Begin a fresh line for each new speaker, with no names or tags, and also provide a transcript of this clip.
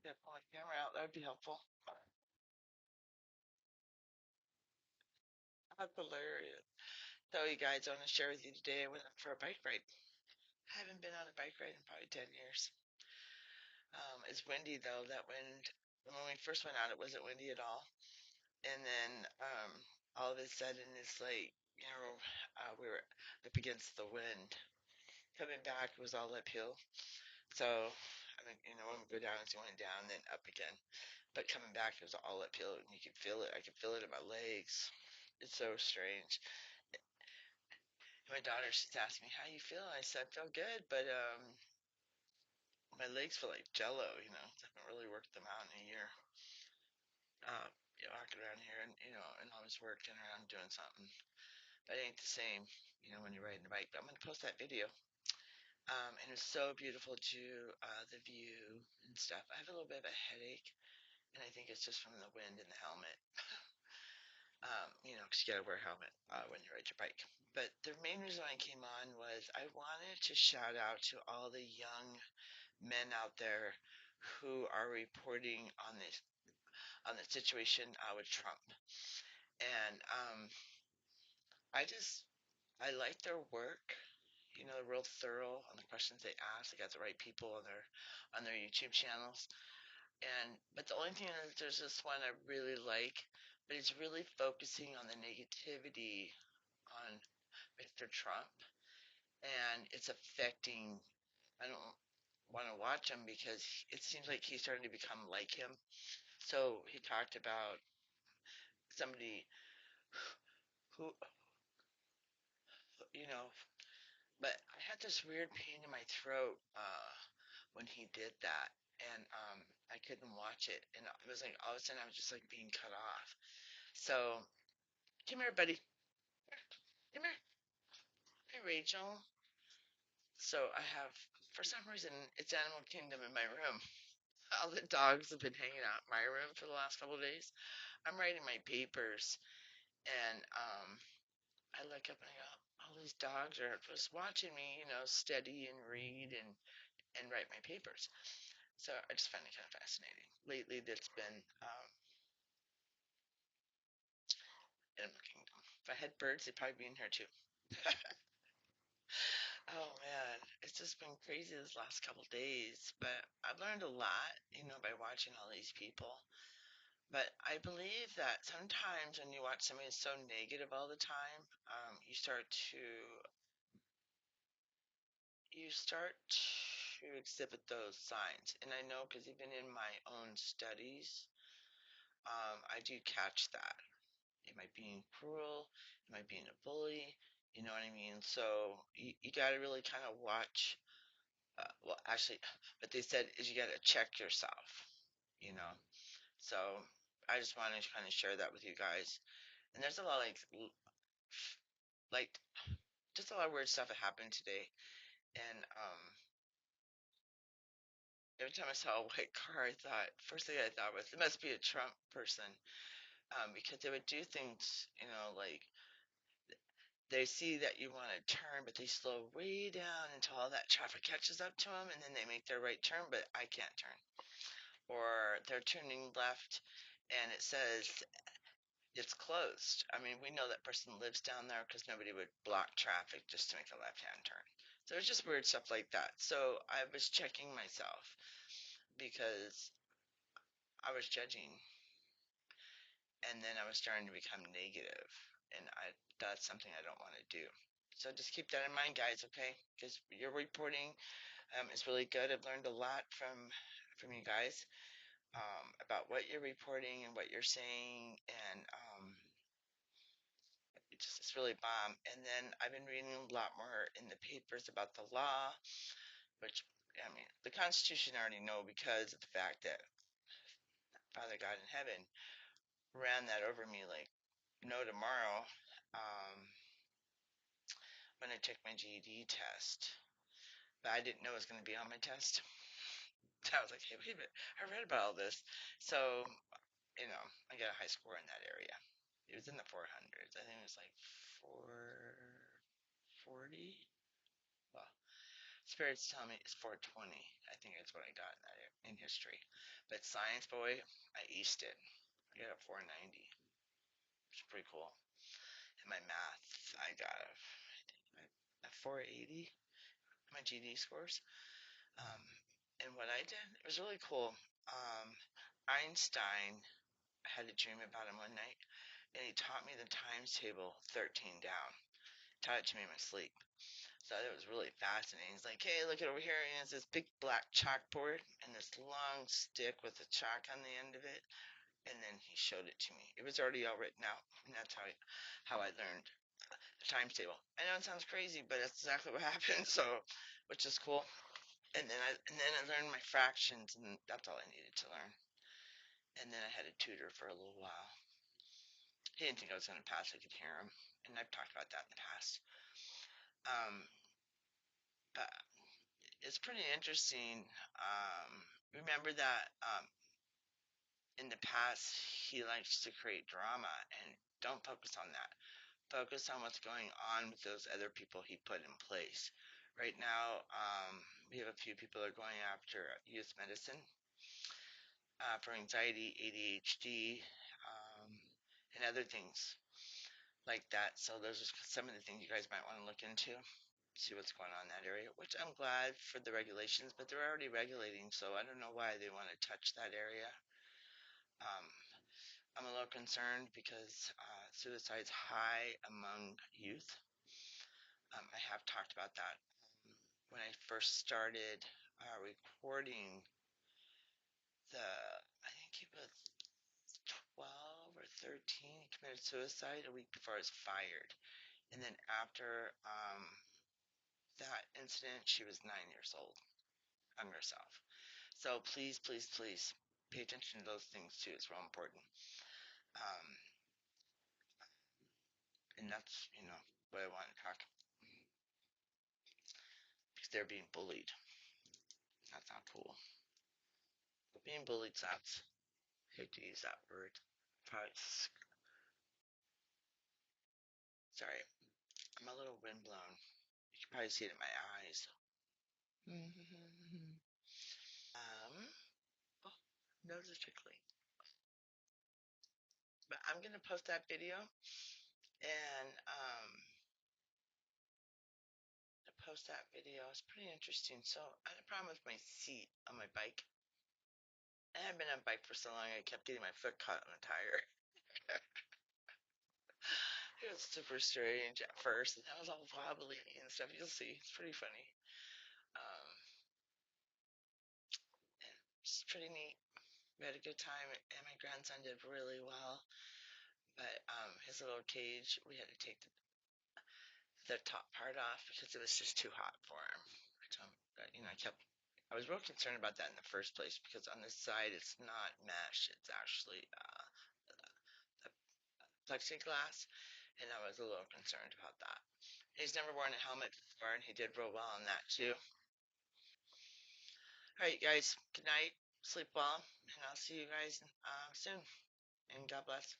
Yeah, pull my camera out. That would be helpful. That's hilarious. So, you guys, I want to share with you today. I went up for a bike ride. I haven't been on a bike ride in probably 10 years. It's windy though. That wind, when we first went out, it wasn't windy at all. And then all of a sudden, it's like, we were up against the wind. Coming back, it was all uphill. So, I mean, when we go down, it's going down, then up again. But coming back, it was all uphill, and you could feel it. I could feel it in my legs. It's so strange. My daughter, she's asking me, "How you feel?" I said, "I feel good, but my legs feel like jello. I haven't really worked them out in a year. Walking around here and always working around doing something. But it ain't the same, when you're riding a bike. But I'm gonna post that video. And it was so beautiful too, the view and stuff. I have a little bit of a headache, and I think it's just from the wind and the helmet. 'Cause you gotta wear a helmet when you ride your bike. But the main reason I came on was I wanted to shout out to all the young men out there who are reporting on the situation with Trump. And I like their work. Real thorough on the questions they ask. They got the right people on their YouTube channels. But the only thing is, there's this one I really like, but it's really focusing on the negativity on Mr. Trump, and it's affecting. I don't want to watch him because it seems like he's starting to become like him. So he talked about somebody who, you know, but I had this weird pain in my throat when he did that, and I couldn't watch it, and it was like all of a sudden I was just like being cut off. So come here, buddy. Come here. Hey, Rachel. So I have, for some reason, it's Animal Kingdom in my room. All the dogs have been hanging out in my room for the last couple of days. I'm writing my papers, and I look up and I go, all these dogs are just watching me, study and read and write my papers. So I just find it kind of fascinating. Lately, that's been Animal Kingdom. If I had birds, they'd probably be in here too. Oh man, it's just been crazy this last couple days, but I've learned a lot, by watching all these people. But I believe that sometimes when you watch somebody so negative all the time, you start to exhibit those signs. And I know because even in my own studies, I do catch that. Am I being cruel? Am I being a bully? You know what I mean? So you got to really kind of watch. Well, actually, what they said is you got to check yourself, you know. So I just wanted to kind of share that with you guys. And there's a lot like just a lot of weird stuff that happened today. And every time I saw a white car, first thing I thought was it must be a Trump person, because they would do things, like they see that you want to turn, but they slow way down until all that traffic catches up to them, and then they make their right turn, but I can't turn. Or they're turning left, and it says it's closed. I mean, we know that person lives down there because nobody would block traffic just to make a left-hand turn. So it's just weird stuff like that. So I was checking myself because I was judging, and then I was starting to become negative, and that's something I don't want to do. So just keep that in mind, guys, okay? Because your reporting is really good. I've learned a lot from you guys, about what you're reporting and what you're saying, and it's really bomb. And then I've been reading a lot more in the papers about the law, which, I mean, the Constitution I already know because of the fact that Father God in heaven ran that over me like no tomorrow, when I took my GED test. But I didn't know it was going to be on my test. I was like, hey, wait a minute, I read about all this. So, I got a high score in that area. It was in the 400s. I think it was like 440. Well, Spirit's telling me it's 420. I think I is what I got in that in history. But science, boy, I aced it. I got a 490. It's pretty cool. And my math, I got a 480. My GD scores. Um, and what I did, it was really cool. Um, Einstein had a dream about him one night, and he taught me the times table 13 down. Taught it to me in my sleep. So it was really fascinating. He's like, hey, look at over here. And it's this big black chalkboard and this long stick with a chalk on the end of it. And then he showed it to me. It was already all written out. And that's how I learned the times table. I know it sounds crazy, but that's exactly what happened. So, which is cool. And then I learned my fractions, and that's all I needed to learn. And then I had a tutor for a little while. He didn't think I was going to pass. I could hear him, and I've talked about that in the past. Um, uh, it's pretty interesting. Remember that in the past he likes to create drama, and don't focus on that. Focus on what's going on with those other people he put in place. Right now, we have a few people that are going after youth medicine for anxiety, ADHD, and other things like that. So those are some of the things you guys might want to look into, see what's going on in that area, which I'm glad for the regulations, but they're already regulating, so I don't know why they want to touch that area. Um, I'm a little concerned because suicide's high among youth. I have talked about that. When I first started recording I think he was 12 or 13, he committed suicide a week before I was fired. And then after that incident, she was 9 years old, hung herself. So please, please, please pay attention to those things too. It's real important. Um, and that's, what I want to talk because they're being bullied. That's not cool. But being bullied sucks. I hate to use that word. Probably, sorry, I'm a little windblown. You can probably see it in my eyes. Oh, nose is tickling. But I'm gonna post that video, and to post that video. It's pretty interesting. So I had a problem with my seat on my bike. I hadn't been on a bike for so long, I kept getting my foot caught on the tire. It was super strange at first, and I was all wobbly and stuff. You'll see, it's pretty funny. Um, and it's pretty neat. We had a good time, and my grandson did really well. But his little cage, we had to take the top part off because it was just too hot for him. So, I was real concerned about that in the first place because on this side it's not mesh, it's actually plexiglass, and I was a little concerned about that. He's never worn a helmet before, and he did real well on that too. All right, guys, good night, sleep well, and I'll see you guys soon, and God bless.